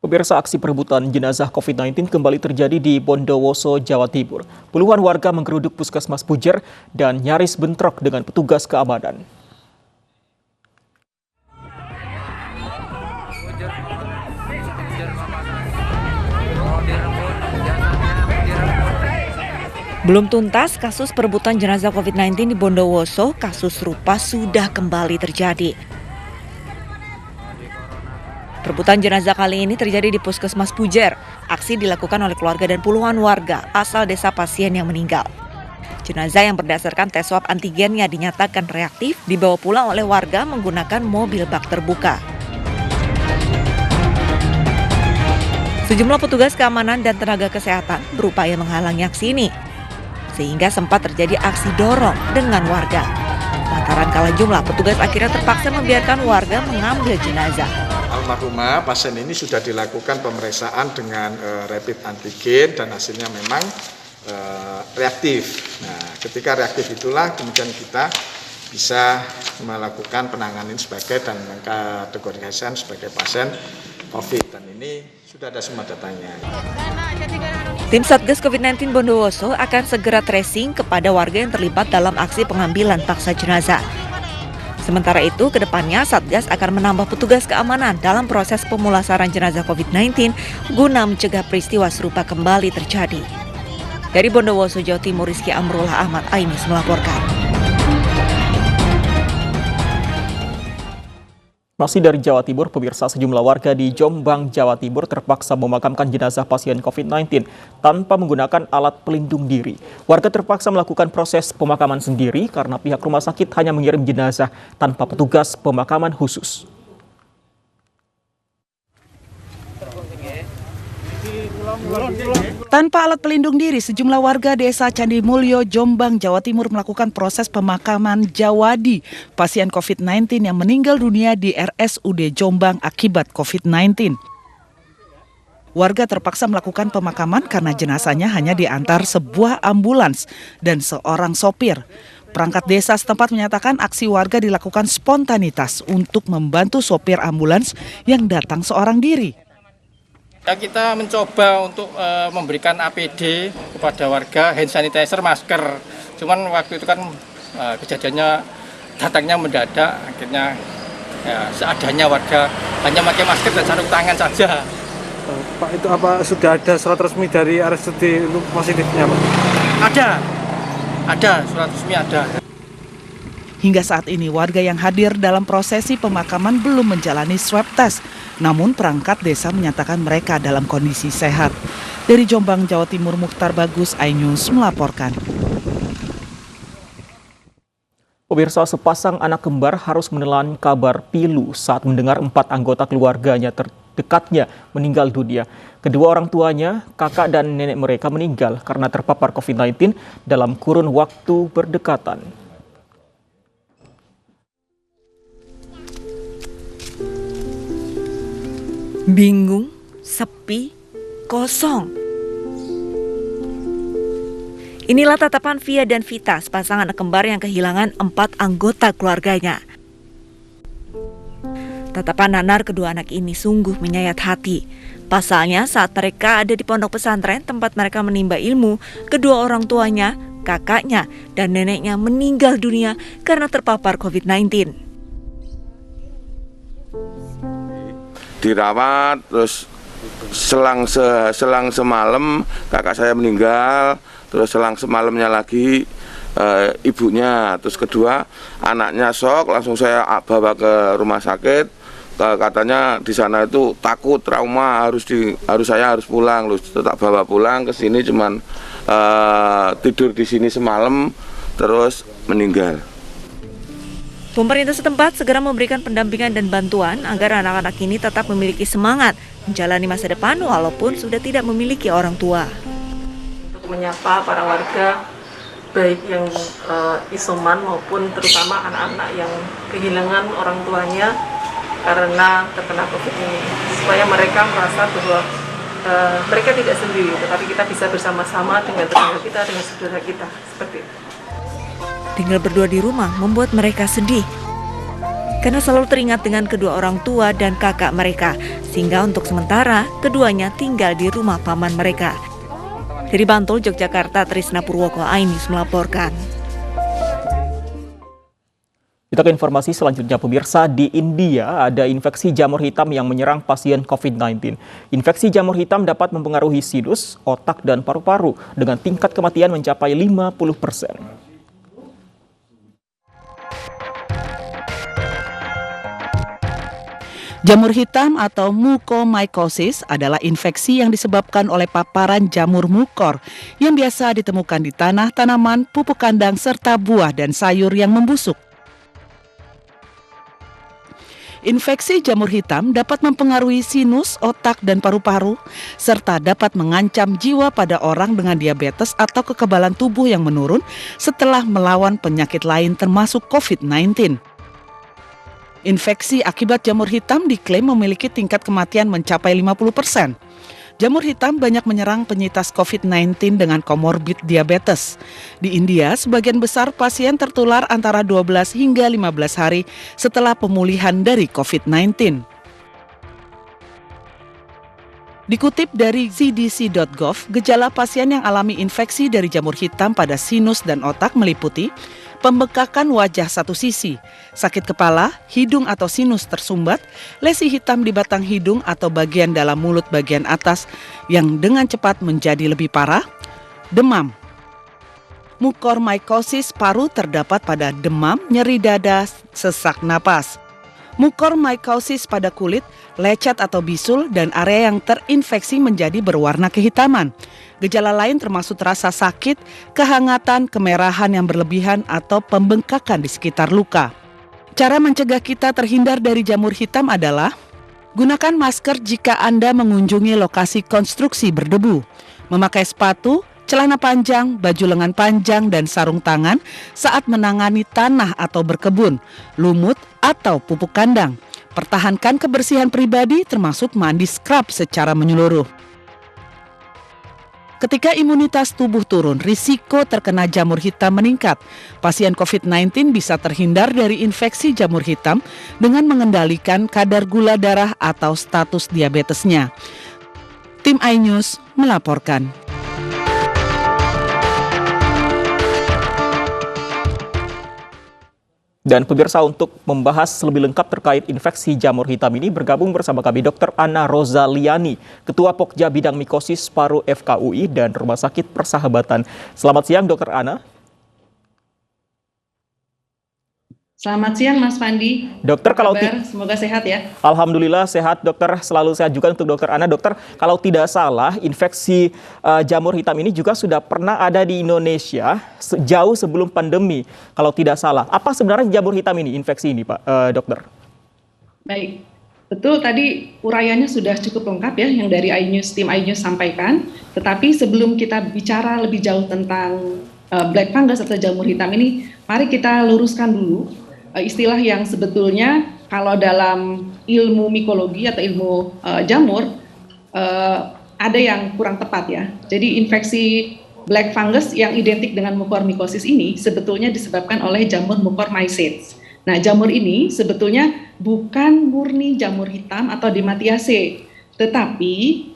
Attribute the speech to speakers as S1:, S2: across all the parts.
S1: Pemirsa, aksi perebutan jenazah COVID-19 kembali terjadi di Bondowoso, Jawa Timur. Puluhan warga menggeruduk Puskesmas Pujer dan nyaris bentrok dengan petugas keamanan.
S2: Belum tuntas kasus perebutan jenazah COVID-19 di Bondowoso, kasus serupa sudah kembali terjadi. Perebutan jenazah kali ini terjadi di Puskesmas Pujer. Aksi dilakukan oleh keluarga dan puluhan warga asal desa pasien yang meninggal. Jenazah yang berdasarkan tes swab antigennya dinyatakan reaktif dibawa pulang oleh warga menggunakan mobil bak terbuka. Sejumlah petugas keamanan dan tenaga kesehatan berupaya menghalangi aksi ini, sehingga sempat terjadi aksi dorong dengan warga. Lantaran kalah jumlah, petugas akhirnya terpaksa membiarkan warga mengambil jenazah.
S3: Almarhumah pasien ini sudah dilakukan pemeriksaan dengan rapid antigen dan hasilnya memang reaktif. Nah, ketika reaktif itulah kemudian kita bisa melakukan penanganan sebagai dan mengkategorikan sebagai pasien COVID, dan ini sudah ada semua datanya.
S2: Tim Satgas COVID-19 Bondowoso akan segera tracing kepada warga yang terlibat dalam aksi pengambilan paksa jenazah. Sementara itu, ke depannya Satgas akan menambah petugas keamanan dalam proses pemulasaran jenazah COVID-19 guna mencegah peristiwa serupa kembali terjadi. Dari Bondowoso, Jawa Timur, Rizky Amrullah Ahmad Ainis melaporkan.
S1: Masih dari Jawa Timur, pemirsa, sejumlah warga di Jombang, Jawa Timur terpaksa memakamkan jenazah pasien COVID-19 tanpa menggunakan alat pelindung diri. Warga terpaksa melakukan proses pemakaman sendiri karena pihak rumah sakit hanya mengirim jenazah tanpa petugas pemakaman khusus.
S4: Tanpa alat pelindung diri, sejumlah warga desa Candi Mulyo, Jombang, Jawa Timur melakukan proses pemakaman Jawadi, pasien COVID-19 yang meninggal dunia di RSUD Jombang akibat COVID-19. Warga terpaksa melakukan pemakaman karena jenazahnya hanya diantar sebuah ambulans dan seorang sopir. Perangkat desa setempat menyatakan aksi warga dilakukan spontanitas untuk membantu sopir ambulans yang datang seorang diri.
S5: Ya, kita mencoba untuk memberikan APD kepada warga, hand sanitizer, masker. Cuman waktu itu kan kejadiannya datangnya mendadak, akhirnya ya, seadanya warga hanya pakai masker dan sarung tangan saja.
S6: Pak, itu apa sudah ada surat resmi dari RSUD positifnya, Pak?
S5: Ada surat resmi ada.
S4: Hingga saat ini warga yang hadir dalam prosesi pemakaman belum menjalani swab test. Namun perangkat desa menyatakan mereka dalam kondisi sehat. Dari Jombang, Jawa Timur, Mukhtar Bagus, iNews melaporkan.
S1: Pemirsa, sepasang anak kembar harus menelan kabar pilu saat mendengar 4 anggota keluarganya terdekatnya meninggal dunia. Kedua orang tuanya, kakak dan nenek mereka meninggal karena terpapar COVID-19 dalam kurun waktu berdekatan.
S2: Bingung, sepi, kosong. Inilah tatapan Via dan Vita, sepasang anak kembar yang kehilangan 4 anggota keluarganya. Tatapan nanar kedua anak ini sungguh menyayat hati. Pasalnya saat mereka ada di pondok pesantren tempat mereka menimba ilmu, kedua orang tuanya, kakaknya, dan neneknya meninggal dunia karena terpapar COVID-19.
S7: Dirawat, terus selang semalam kakak saya meninggal, terus selang semalamnya lagi ibunya, terus kedua anaknya shock, langsung saya bawa ke rumah sakit. Katanya di sana itu takut, trauma, saya harus pulang, tetap bawa pulang ke sini, cuman tidur di sini semalam terus meninggal.
S2: Pemerintah setempat segera memberikan pendampingan dan bantuan agar anak-anak ini tetap memiliki semangat menjalani masa depan walaupun sudah tidak memiliki orang tua.
S8: Untuk menyapa para warga, baik yang isoman maupun terutama anak-anak yang kehilangan orang tuanya karena terkena COVID ini, supaya mereka merasa bahwa mereka tidak sendiri, tetapi kita bisa bersama-sama dengan tetangga kita, dengan saudara kita, seperti itu.
S2: Tinggal berdua di rumah membuat mereka sedih. karena selalu teringat dengan kedua orang tua dan kakak mereka, sehingga untuk sementara keduanya tinggal di rumah paman mereka. Dari Bantul, Yogyakarta, Trisna Purwoko, iNews melaporkan.
S1: Kita ke informasi selanjutnya, pemirsa. Di India ada infeksi jamur hitam yang menyerang pasien COVID-19. Infeksi jamur hitam dapat mempengaruhi sinus, otak, dan paru-paru dengan tingkat kematian mencapai 50%.
S4: Jamur hitam atau mucormycosis adalah infeksi yang disebabkan oleh paparan jamur mukor yang biasa ditemukan di tanah, tanaman, pupuk kandang, serta buah dan sayur yang membusuk. Infeksi jamur hitam dapat mempengaruhi sinus, otak, dan paru-paru, serta dapat mengancam jiwa pada orang dengan diabetes atau kekebalan tubuh yang menurun setelah melawan penyakit lain termasuk COVID-19. Infeksi akibat jamur hitam diklaim memiliki tingkat kematian mencapai 50%. Jamur hitam banyak menyerang penyintas COVID-19 dengan komorbid diabetes. Di India, sebagian besar pasien tertular antara 12 hingga 15 hari setelah pemulihan dari COVID-19. Dikutip dari cdc.gov, gejala pasien yang alami infeksi dari jamur hitam pada sinus dan otak meliputi pembekakan wajah satu sisi, sakit kepala, hidung atau sinus tersumbat, lesi hitam di batang hidung atau bagian dalam mulut bagian atas yang dengan cepat menjadi lebih parah, demam. Mucormycosis paru terdapat pada demam, nyeri dada, sesak napas. Mucormycosis pada kulit, lecet atau bisul, dan area yang terinfeksi menjadi berwarna kehitaman. Gejala lain termasuk rasa sakit, kehangatan, kemerahan yang berlebihan, atau pembengkakan di sekitar luka. Cara mencegah kita terhindar dari jamur hitam adalah gunakan masker jika Anda mengunjungi lokasi konstruksi berdebu, memakai sepatu, celana panjang, baju lengan panjang, dan sarung tangan saat menangani tanah atau berkebun, lumut, atau pupuk kandang. Pertahankan kebersihan pribadi termasuk mandi scrub secara menyeluruh. Ketika imunitas tubuh turun, risiko terkena jamur hitam meningkat. Pasien COVID-19 bisa terhindar dari infeksi jamur hitam dengan mengendalikan kadar gula darah atau status diabetesnya. Tim iNews melaporkan.
S1: Dan pemirsa, untuk membahas lebih lengkap terkait infeksi jamur hitam ini bergabung bersama kami Dr. Ana Rozaliani, Ketua Pokja Bidang Mikosis Paru FKUI dan Rumah Sakit Persahabatan. Selamat siang Dr. Ana.
S9: Selamat siang Mas Fandi.
S1: Dokter, kalau
S9: semoga sehat ya.
S1: Alhamdulillah sehat dokter, selalu sehat juga untuk Dokter Ana. Dokter, kalau tidak salah infeksi jamur hitam ini juga sudah pernah ada di Indonesia jauh sebelum pandemi. Kalau tidak salah, apa sebenarnya jamur hitam ini, infeksi ini Pak Dokter?
S9: Baik, betul tadi uraiannya sudah cukup lengkap ya yang dari iNews, tim iNews sampaikan. Tetapi sebelum kita bicara lebih jauh tentang black fungus atau jamur hitam ini, mari kita luruskan dulu istilah yang sebetulnya kalau dalam ilmu mikologi atau ilmu jamur ada yang kurang tepat ya. Jadi infeksi black fungus yang identik dengan mucormycosis ini sebetulnya disebabkan oleh jamur Mucormycetes. Nah, jamur ini sebetulnya bukan murni jamur hitam atau Dematiaceae, tetapi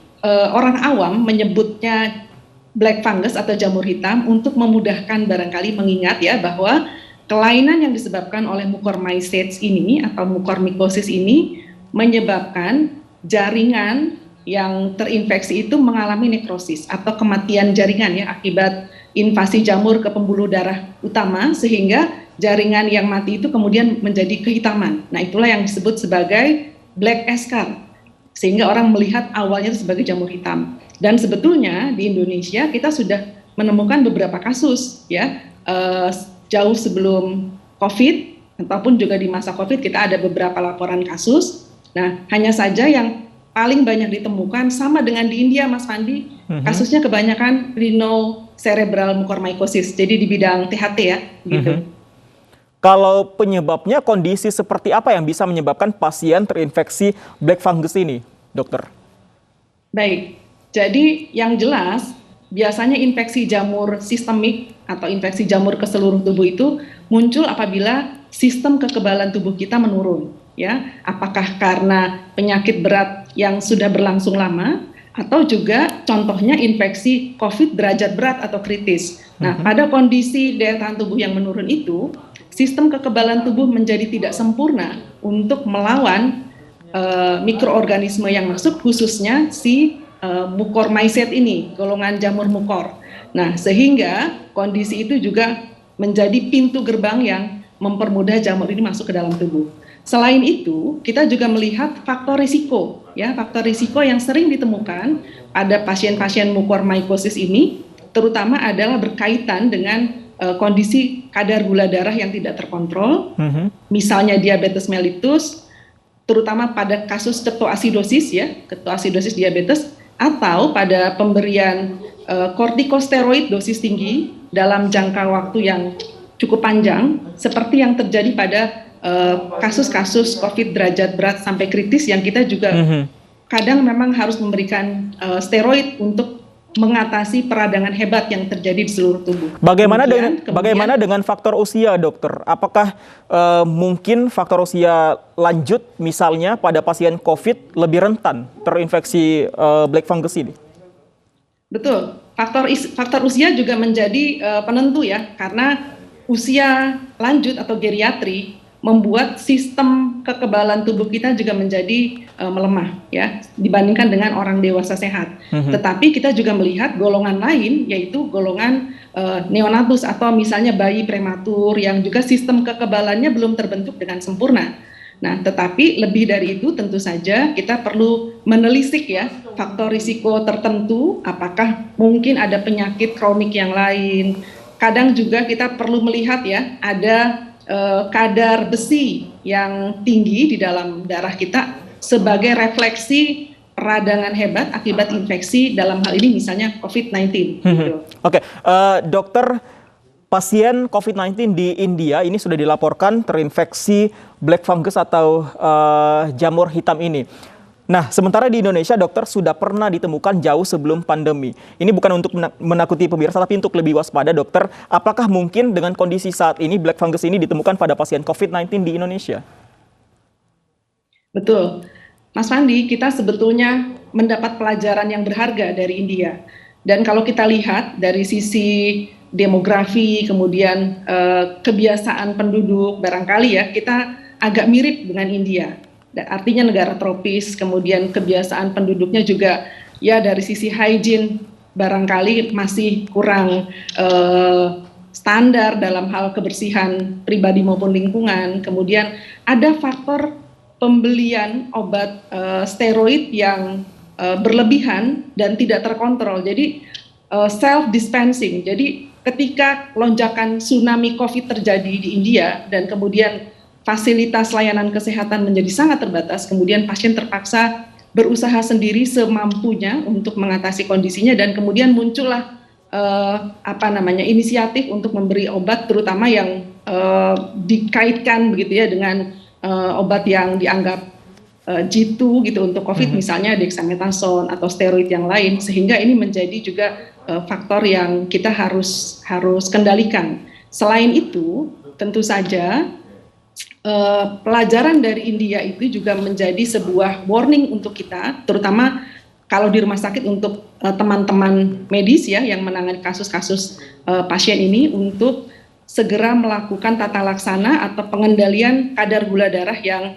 S9: orang awam menyebutnya black fungus atau jamur hitam untuk memudahkan barangkali mengingat ya bahwa kelainan yang disebabkan oleh Mucormycetes ini atau mucormycosis ini menyebabkan jaringan yang terinfeksi itu mengalami nekrosis atau kematian jaringan ya akibat invasi jamur ke pembuluh darah utama sehingga jaringan yang mati itu kemudian menjadi kehitaman. Nah, itulah yang disebut sebagai black eschar sehingga orang melihat awalnya itu sebagai jamur hitam. Dan sebetulnya di Indonesia kita sudah menemukan beberapa kasus ya jauh sebelum COVID ataupun juga di masa COVID kita ada beberapa laporan kasus. Nah, hanya saja yang paling banyak ditemukan sama dengan di India, Mas Fandi, kasusnya kebanyakan rhinocerebral mucormycosis, jadi di bidang THT ya, gitu.
S1: Kalau penyebabnya kondisi seperti apa yang bisa menyebabkan pasien terinfeksi black fungus ini, dokter?
S9: Baik, jadi yang jelas biasanya infeksi jamur sistemik atau infeksi jamur ke seluruh tubuh itu muncul apabila sistem kekebalan tubuh kita menurun, ya. Apakah karena penyakit berat yang sudah berlangsung lama, atau juga contohnya infeksi COVID derajat berat atau kritis. Nah, pada kondisi daya tahan tubuh yang menurun itu, sistem kekebalan tubuh menjadi tidak sempurna untuk melawan mikroorganisme yang masuk, khususnya si mucormycete ini, golongan jamur mukor. Nah, sehingga kondisi itu juga menjadi pintu gerbang yang mempermudah jamur ini masuk ke dalam tubuh. Selain itu, kita juga melihat faktor risiko, ya, faktor risiko yang sering ditemukan pada pasien-pasien mucormycosis ini, terutama adalah berkaitan dengan kondisi kadar gula darah yang tidak terkontrol, misalnya diabetes mellitus, terutama pada kasus ketoasidosis, ya, ketoasidosis diabetes, atau pada pemberian kortikosteroid dosis tinggi dalam jangka waktu yang cukup panjang, seperti yang terjadi pada kasus-kasus COVID derajat berat sampai kritis yang kita juga kadang memang harus memberikan steroid untuk mengatasi peradangan hebat yang terjadi di seluruh tubuh.
S1: Bagaimana dengan faktor usia, dokter? Apakah mungkin faktor usia lanjut misalnya pada pasien COVID lebih rentan terinfeksi black fungus ini?
S9: Betul, faktor usia juga menjadi penentu, ya, karena usia lanjut atau geriatri membuat sistem kekebalan tubuh kita juga menjadi melemah, ya, dibandingkan dengan orang dewasa sehat. Tetapi kita juga melihat golongan lain, yaitu golongan neonatus atau misalnya bayi prematur yang juga sistem kekebalannya belum terbentuk dengan sempurna. Nah, tetapi lebih dari itu tentu saja kita perlu menelisik, ya, faktor risiko tertentu, apakah mungkin ada penyakit kronik yang lain. Kadang juga kita perlu melihat, ya, ada kadar besi yang tinggi di dalam darah kita sebagai refleksi peradangan hebat akibat infeksi, dalam hal ini misalnya COVID-19.
S1: Oke, dokter, pasien COVID-19 di India ini sudah dilaporkan terinfeksi black fungus atau jamur hitam ini. Nah, sementara di Indonesia, dokter, sudah pernah ditemukan jauh sebelum pandemi. Ini bukan untuk menakuti pemirsa, tapi untuk lebih waspada, dokter. Apakah mungkin dengan kondisi saat ini, black fungus ini ditemukan pada pasien COVID-19 di Indonesia?
S9: Betul. Mas Fandi, kita sebetulnya mendapat pelajaran yang berharga dari India. Dan kalau kita lihat dari sisi demografi, kemudian kebiasaan penduduk, barangkali, ya, kita agak mirip dengan India. Artinya negara tropis, kemudian kebiasaan penduduknya juga, ya, dari sisi hygiene barangkali masih kurang standar dalam hal kebersihan pribadi maupun lingkungan. Kemudian ada faktor pembelian obat steroid yang berlebihan dan tidak terkontrol. Jadi self dispensing. Jadi ketika lonjakan tsunami COVID terjadi di India dan kemudian fasilitas layanan kesehatan menjadi sangat terbatas, kemudian pasien terpaksa berusaha sendiri semampunya untuk mengatasi kondisinya, dan kemudian muncullah inisiatif untuk memberi obat, terutama yang dikaitkan begitu, ya, dengan obat yang dianggap jitu gitu untuk COVID, misalnya dexamethasone atau steroid yang lain, sehingga ini menjadi juga faktor yang kita harus kendalikan. Selain itu, tentu saja pelajaran dari India itu juga menjadi sebuah warning untuk kita, terutama kalau di rumah sakit untuk teman-teman medis, ya, yang menangani kasus-kasus pasien ini, untuk segera melakukan tata laksana atau pengendalian kadar gula darah yang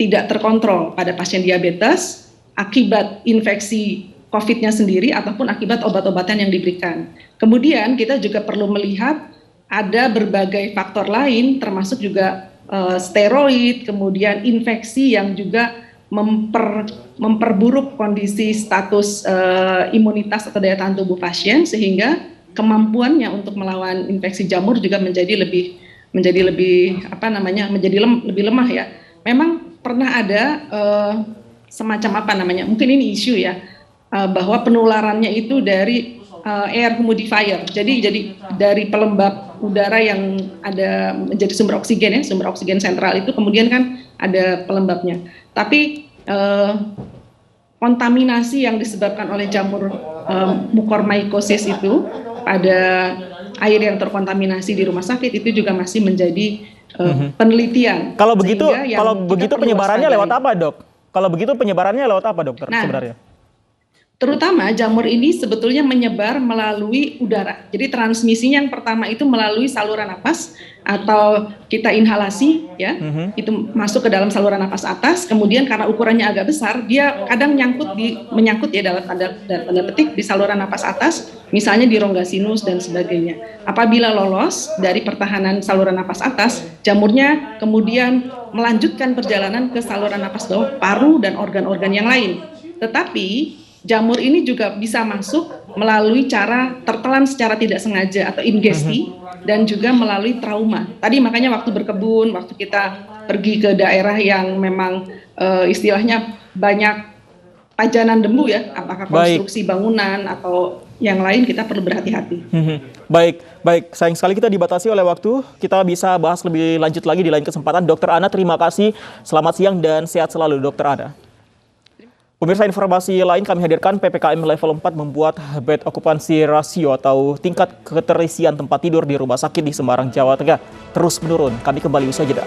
S9: tidak terkontrol pada pasien diabetes akibat infeksi COVID-nya sendiri ataupun akibat obat-obatan yang diberikan. Kemudian kita juga perlu melihat ada berbagai faktor lain, termasuk juga steroid, kemudian infeksi yang juga memperburuk kondisi status imunitas atau daya tahan tubuh pasien, sehingga kemampuannya untuk melawan infeksi jamur juga menjadi lebih lemah, ya. Memang pernah ada semacam mungkin ini isu, ya, bahwa penularannya itu dari air humidifier. Jadi dari pelembab udara yang ada menjadi sumber oksigen, ya, sumber oksigen sentral itu kemudian kan ada pelembabnya. Tapi kontaminasi yang disebabkan oleh jamur mucormycosis itu pada air yang terkontaminasi di rumah sakit itu juga masih menjadi penelitian.
S1: Kalau begitu,
S9: Sehingga yang
S1: kalau
S9: kita
S1: begitu
S9: perlu
S1: penyebarannya lewat
S9: waspadai.
S1: apa, Dok? Kalau begitu penyebarannya lewat apa, dokter,
S9: Nah,
S1: sebenarnya?
S9: terutama jamur ini sebetulnya menyebar melalui udara. Jadi transmisinya yang pertama itu melalui saluran napas atau kita inhalasi, ya, itu masuk ke dalam saluran napas atas. Kemudian karena ukurannya agak besar, dia kadang menyangkut ya dalam tanda petik di saluran napas atas, misalnya di rongga sinus dan sebagainya. Apabila lolos dari pertahanan saluran napas atas, jamurnya kemudian melanjutkan perjalanan ke saluran napas bawah, paru dan organ-organ yang lain. Tetapi jamur ini juga bisa masuk melalui cara tertelan secara tidak sengaja atau ingesti dan juga melalui trauma. Tadi makanya waktu berkebun, waktu kita pergi ke daerah yang memang istilahnya banyak pajanan debu ya, apakah konstruksi bangunan atau yang lain, kita perlu berhati-hati.
S1: Baik. Sayang sekali kita dibatasi oleh waktu. Kita bisa bahas lebih lanjut lagi di lain kesempatan. Dokter Ana, terima kasih. Selamat siang dan sehat selalu, Dokter Ana. Pemirsa, informasi lain kami hadirkan, PPKM level 4 membuat bed occupancy ratio atau tingkat keterisian tempat tidur di rumah sakit di Semarang, Jawa Tengah terus menurun. Kami kembali usai jeda.